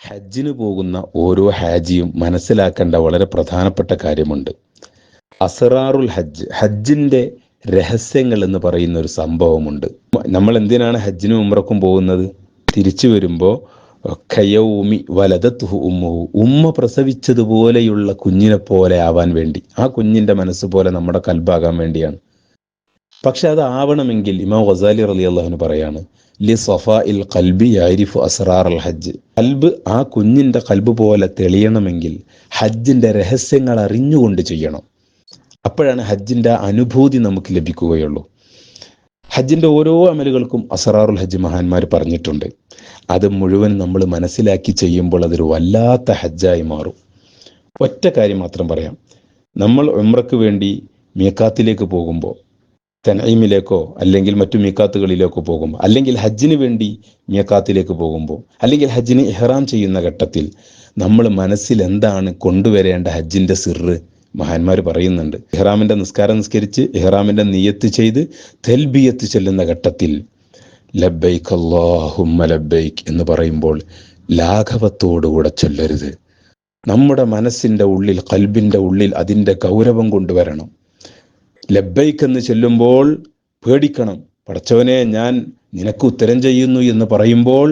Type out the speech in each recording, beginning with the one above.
ഹജ്ജിന് പോകുന്ന ഓരോ ഹാജിയും മനസ്സിലാക്കേണ്ട വളരെ പ്രധാനപ്പെട്ട കാര്യമുണ്ട്. അസ്റാറുൽ ഹജ്ജ്, ഹജ്ജിന്റെ രഹസ്യങ്ങൾ എന്ന് പറയുന്ന ഒരു സംഭവമുണ്ട്. നമ്മൾ എന്തിനാണ് ഹജ്ജിനും ഉംറക്കും പോകുന്നത്? തിരിച്ചു വരുമ്പോൾ ഖയൗമി വലദത്തുഹു ഉമ്മുഹു, ഉമ്മ പ്രസവിച്ചതുപോലെയുള്ള കുഞ്ഞിനെ പോലെ ആവാൻ വേണ്ടി, ആ കുഞ്ഞിന്റെ മനസ്സ് പോലെ നമ്മുടെ കൽബാകാൻ വേണ്ടിയാണ്. പക്ഷെ അത് ആവണമെങ്കിൽ ഇമാം ഗസാലി റളിയല്ലാഹു അൻഹു പറയാണ്, ലി സഫാഇൽ ഖൽബി യഅരിഫു അസ്റാർ അൽ ഹജ്ജ്. കൽബ് ആ കുഞ്ഞിന്റെ കൽബ് പോലെ തെളിയണമെങ്കിൽ ഹജ്ജിന്റെ രഹസ്യങ്ങൾ അറിഞ്ഞുകൊണ്ട് ചെയ്യണം. അപ്പോഴാണ് ഹജ്ജിന്റെ അനുഭൂതി നമുക്ക് ലഭിക്കുകയുള്ളൂ. ഹജ്ജിന്റെ ഓരോ അമലുകൾക്കും അസ്റാറുൽ ഹജ്ജ് മഹാന്മാർ പറഞ്ഞിട്ടുണ്ട്. അത് മുഴുവൻ നമ്മൾ മനസ്സിലാക്കി ചെയ്യുമ്പോൾ അതൊരു വല്ലാത്ത ഹജ്ജായി മാറും. ഒറ്റ കാര്യം മാത്രം പറയാം. നമ്മൾ ഉംറയ്ക്ക് വേണ്ടി മീഖാത്തിലേക്ക് പോകുമ്പോൾ, തനഈമിലേക്കോ അല്ലെങ്കിൽ മറ്റു മീഖാത്തുകളിലേക്കോ പോകുമ്പോൾ, അല്ലെങ്കിൽ ഹജ്ജിന് വേണ്ടി മീഖാത്തിലേക്ക് പോകുമ്പോൾ, അല്ലെങ്കിൽ ഹജ്ജിന് ഇഹ്റാം ചെയ്യുന്ന ഘട്ടത്തിൽ നമ്മൾ മനസ്സിൽ എന്താണ് കൊണ്ടുവരേണ്ട ഹജ്ജിന്റെ സിറ് മഹാന്മാർ പറയുന്നുണ്ട്. ഇഹ്റാമിന്റെ നിസ്കാരം നിസ്കരിച്ച് ഇഹ്റാമിന്റെ നിയ്യത്ത് ചെയ്ത് തൽബിയത്ത് ചെല്ലുന്ന ഘട്ടത്തിൽ ലബ്ബൈക് അല്ലാഹുമ്മ ലബ്ബൈക് എന്ന് പറയുമ്പോൾ ലാഘവത്തോടുകൂടെ ചൊല്ലരുത്. നമ്മുടെ മനസ്സിന്റെ ഉള്ളിൽ, ഖൽബിന്റെ ഉള്ളിൽ അതിന്റെ ഗൗരവം കൊണ്ടുവരണം. ലബ്ബൈക്ക് എന്ന് ചൊല്ലുമ്പോൾ പേടിക്കണം. പടച്ചവനെ, ഞാൻ നിനക്ക് ഉത്തരം ചെയ്യുന്നു എന്ന് പറയുമ്പോൾ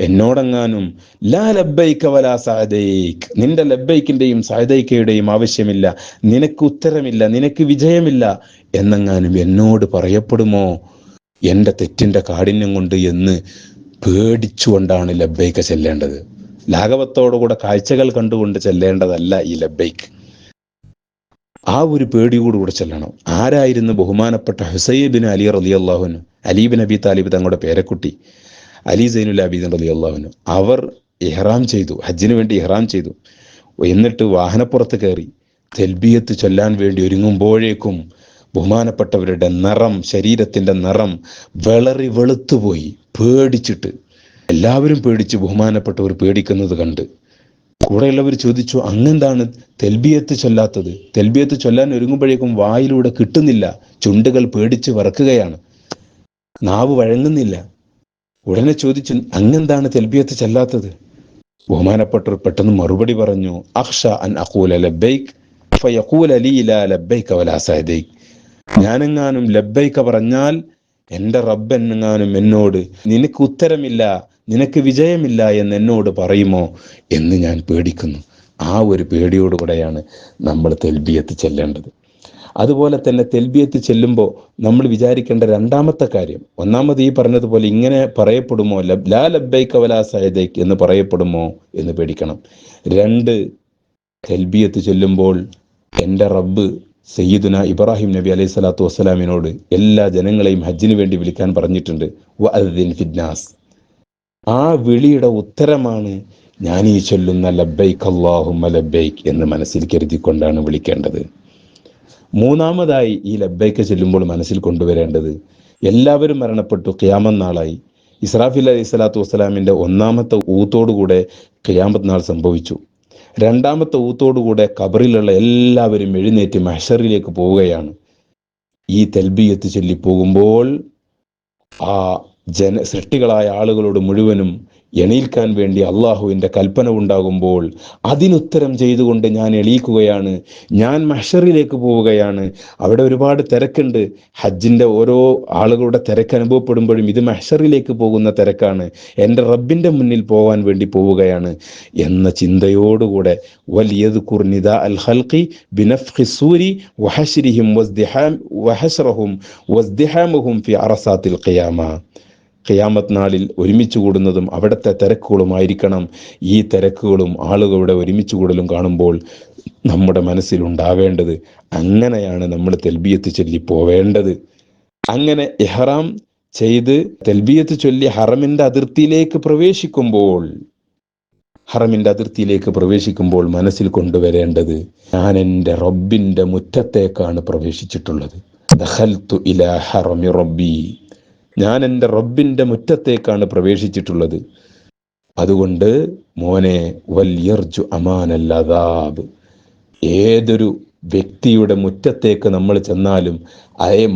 എന്നോടെങ്ങാനും ലാ ലബ്ബൈക വലാ സഅദൈക്, നിന്റെ ലബ്ബൈക്കിന്റെയും സഅദൈക്കയുടെയും ആവശ്യമില്ല, നിനക്ക് ഉത്തരമില്ല, നിനക്ക് വിജയമില്ല എന്നെങ്ങാനും എന്നോട് പറയപ്പെടുമോ എൻ്റെ തെറ്റിന്റെ കാഠിന്യം കൊണ്ട് എന്ന് പേടിച്ചുകൊണ്ടാണ് ലബ്ബൈക ചെല്ലേണ്ടത്. ലാഘവത്തോടുകൂടെ കാഴ്ചകൾ കണ്ടുകൊണ്ട് ചെല്ലേണ്ടതല്ല ഈ ലബ്ബൈക്ക്. ആ ഒരു പേടിയോടുകൂടെ ചെല്ലണം. ആരായിരുന്നു ബഹുമാനപ്പെട്ട ഹുസൈൻ ബിൻ അലി റളിയല്ലാഹു അൻഹു, അലി ബിൻ അബി താലിബ് തങ്ങളുടെ പേരക്കുട്ടി അലി സൈനുൽ ആബിദീൻ റളിയല്ലാഹു അൻഹു, അവർ ഇഹ്റാം ചെയ്തു, ഹജ്ജിന് വേണ്ടി ഇഹ്റാം ചെയ്തു. എന്നിട്ട് വാഹനപ്പുറത്ത് കയറി തൽബിയത്ത് ചൊല്ലാൻ വേണ്ടി ഒരുങ്ങുമ്പോഴേക്കും ബഹുമാനപ്പെട്ടവരുടെ നിറം, ശരീരത്തിന്റെ നിറം വെളറി വെളുത്തുപോയി. പേടിച്ചിട്ട് എല്ലാവരും പേടിച്ച്, ബഹുമാനപ്പെട്ടവർ പേടിക്കുന്നത് കണ്ട് കൂടെയുള്ളവർ ചോദിച്ചു, അങ്ങെന്താണ് തെൽബിയത്ത് ചൊല്ലാത്തത്? തെൽബിയത്ത് ചൊല്ലാൻ ഒരുങ്ങുമ്പോഴേക്കും വായിലൂടെ കിട്ടുന്നില്ല, ചുണ്ടുകൾ പേടിച്ച് വറക്കുകയാണ്, നാവ് വഴങ്ങുന്നില്ല. ഉടനെ ചോദിച്ചു, അങ്ങെന്താണ് തെൽബിയത്ത് ചൊല്ലാത്തത്? ബഹുമാനപ്പെട്ടവർ പെട്ടെന്ന് മറുപടി പറഞ്ഞു, അഖ്ഷ അൻ അഖൂല ലബ്ബൈക് ഫയഖൂല ലീ ലാ ലബ്ബൈക വലാ സഅദൈക്. ഞാനെങ്ങാനും ലബ്ബൈക പറഞ്ഞാൽ എൻ്റെ റബ്ബെന്നെങ്ങാനും എന്നോട് നിനക്ക് ഉത്തരമില്ല, നിനക്ക് വിജയമില്ല എന്ന് എന്നോട് പറയുമോ എന്ന് ഞാൻ പേടിക്കുന്നു. ആ ഒരു പേടിയോടുകൂടെയാണ് നമ്മൾ തെൽബിയത്ത് ചെല്ലേണ്ടത്. അതുപോലെ തന്നെ തെൽബിയത്ത് ചെല്ലുമ്പോൾ നമ്മൾ വിചാരിക്കേണ്ട രണ്ടാമത്തെ കാര്യം, ഒന്നാമത് ഈ പറഞ്ഞതുപോലെ ഇങ്ങനെ പറയപ്പെടുമോ, ലാ ലബ്ബൈക വലാ സഅദൈക് എന്ന് പറയപ്പെടുമോ എന്ന് പേടിക്കണം. രണ്ട്, തെൽബിയത്ത് ചൊല്ലുമ്പോൾ എൻ്റെ റബ്ബ് സയ്യിദുന ഇബ്രാഹിം നബി അലൈഹി സ്വലാത്തു വസ്സലാമിനോട് എല്ലാ ജനങ്ങളെയും ഹജ്ജിന് വേണ്ടി വിളിക്കാൻ പറഞ്ഞിട്ടുണ്ട്. വഅദ്ദിൻ ഫിന്നാസ്. ആ വിളിയുടെ ഉത്തരമാണ് ഞാൻ ഈ ചൊല്ലുന്ന ലബ്ബൈക് അല്ലാഹുമ്മ ലബ്ബൈക് എന്ന് മനസ്സിൽ കരുതിക്കൊണ്ടാണ് വിളിക്കേണ്ടത്. മൂന്നാമതായി ഈ ലബ്ബൈക്ക് ചെല്ലുമ്പോൾ മനസ്സിൽ കൊണ്ടുവരേണ്ടത്, എല്ലാവരും മരണപ്പെട്ടു, ഖിയാമത്ത് നാളായി. ഇസ്രാഫീൽ അലൈഹി സ്വലാത്തു വസ്സലാമിന്റെ ഒന്നാമത്തെ ഊത്തോടുകൂടെ ഖിയാമത്ത് നാൾ സംഭവിച്ചു. രണ്ടാമത്തെ ഊത്തോടുകൂടെ ഖബറിലുള്ള എല്ലാവരും എഴുന്നേറ്റ് മഹ്ശറിലേക്ക് പോവുകയാണ്. ഈ തൽബിയത്ത് ചൊല്ലി പോകുമ്പോൾ ആ സൃഷ്ടികളായ ആളുകളോട് മുഴുവനും എണീൽക്കാൻ വേണ്ടി അള്ളാഹുവിൻ്റെ കൽപ്പന ഉണ്ടാകുമ്പോൾ അതിനുത്തരം ചെയ്തുകൊണ്ട് ഞാൻ എണീക്കുകയാണ്, ഞാൻ മഹ്ശറിലേക്ക് പോവുകയാണ്. അവിടെ ഒരുപാട് തിരക്കുണ്ട്. ഹജ്ജിൻ്റെ ഓരോ ആളുകളുടെ തിരക്ക് അനുഭവപ്പെടുമ്പോഴും ഇത് മഹ്ശറിലേക്ക് പോകുന്ന തിരക്കാണ്, എൻ്റെ റബ്ബിൻ്റെ മുന്നിൽ പോകാൻ വേണ്ടി പോവുകയാണ് എന്ന ചിന്തയോടുകൂടെ വലിയദ്കുർ നിദാ അൽ ഖൽഖി ബിനഫ്ഖി സൂരി വഹശ്രിഹിം വഹശ്റഹും വസ്ദിഹാമുഹും ഫി അറസാത്തിൽ ഖിയാമ. ഖിയാമത്ത് നാളിൽ ഒരുമിച്ച് കൂടുന്നതും അവിടുത്തെ തിരക്കുകളുമായിരിക്കണം. ഈ തിരക്കുകളും ആളുകളുടെ ഒരുമിച്ച് കൂടലും കാണുമ്പോൾ നമ്മുടെ മനസ്സിലുണ്ടാവേണ്ടത്, അങ്ങനെയാണ് നമ്മൾ തെൽബിയത്ത് ചൊല്ലി പോവേണ്ടത്. അങ്ങനെ ഇഹ്റാം ചെയ്ത് തെൽബിയത്ത് ചൊല്ലി ഹറമിന്റെ അതിർത്തിയിലേക്ക് പ്രവേശിക്കുമ്പോൾ മനസ്സിൽ കൊണ്ടുവരേണ്ടത്, ഞാൻ എൻ്റെ റബ്ബിന്റെ മുറ്റത്തേക്കാണ് പ്രവേശിച്ചിട്ടുള്ളത്. ദഖൽതു ഇലാ ഹറമി റബ്ബി, ഞാൻ എൻ്റെ റബ്ബിന്റെ മുറ്റത്തേക്കാണ് പ്രവേശിച്ചിട്ടുള്ളത്. അതുകൊണ്ട് മോനെ, വൽയർജു അമാനൽ അദാബ്, ഏതൊരു വ്യക്തിയുടെ മുറ്റത്തേക്ക് നമ്മൾ ചെന്നാലും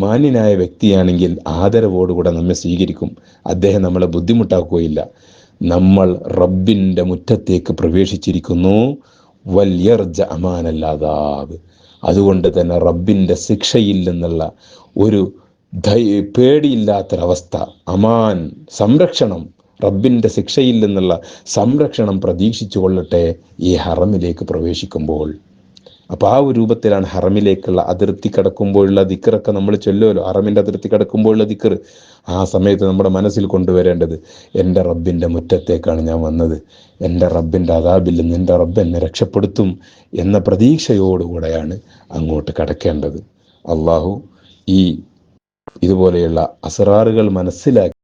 മാന്യനായ വ്യക്തിയാണെങ്കിൽ ആദരവോടുകൂടെ നമ്മെ സ്വീകരിക്കും. അദ്ദേഹം നമ്മളെ ബുദ്ധിമുട്ടാക്കുകയില്ല. നമ്മൾ റബ്ബിൻ്റെ മുറ്റത്തേക്ക് പ്രവേശിച്ചിരിക്കുന്നു. വൽയർജ അമാനല്ലാദാബ്, അതുകൊണ്ട് തന്നെ റബ്ബിൻ്റെ ശിക്ഷയിൽ നിന്നുള്ള ഒരു പേടിയില്ലാത്തൊരവസ്ഥ, അമാൻ, സംരക്ഷണം, റബ്ബിൻ്റെ ശിക്ഷയിൽ നിന്നുള്ള സംരക്ഷണം പ്രതീക്ഷിച്ചു കൊള്ളട്ടെ ഈ ഹറമിലേക്ക് പ്രവേശിക്കുമ്പോൾ. അപ്പോൾ ആ ഒരു രൂപത്തിലാണ് ഹറമിലേക്കുള്ള അതിർത്തി കടക്കുമ്പോഴുള്ള ദിക്റൊക്കെ നമ്മൾ ചൊല്ലുമല്ലോ. ഹറമിൻ്റെ അതിർത്തി കടക്കുമ്പോഴുള്ള ദിക്ർ ആ സമയത്ത് നമ്മുടെ മനസ്സിൽ കൊണ്ടുവരേണ്ടത്, എൻ്റെ റബ്ബിൻ്റെ മുറ്റത്തേക്കാണ് ഞാൻ വന്നത്, എൻ്റെ റബ്ബിൻ്റെ അദാബിൽ നിന്ന് എൻ്റെ റബ്ബ് എന്നെ രക്ഷപ്പെടുത്തും എന്ന പ്രതീക്ഷയോടുകൂടെയാണ് അങ്ങോട്ട് കടക്കേണ്ടത്. അള്ളാഹു ഇതുപോലെയുള്ള അസ്റാറുകൾ മനസ്സിലാക്കി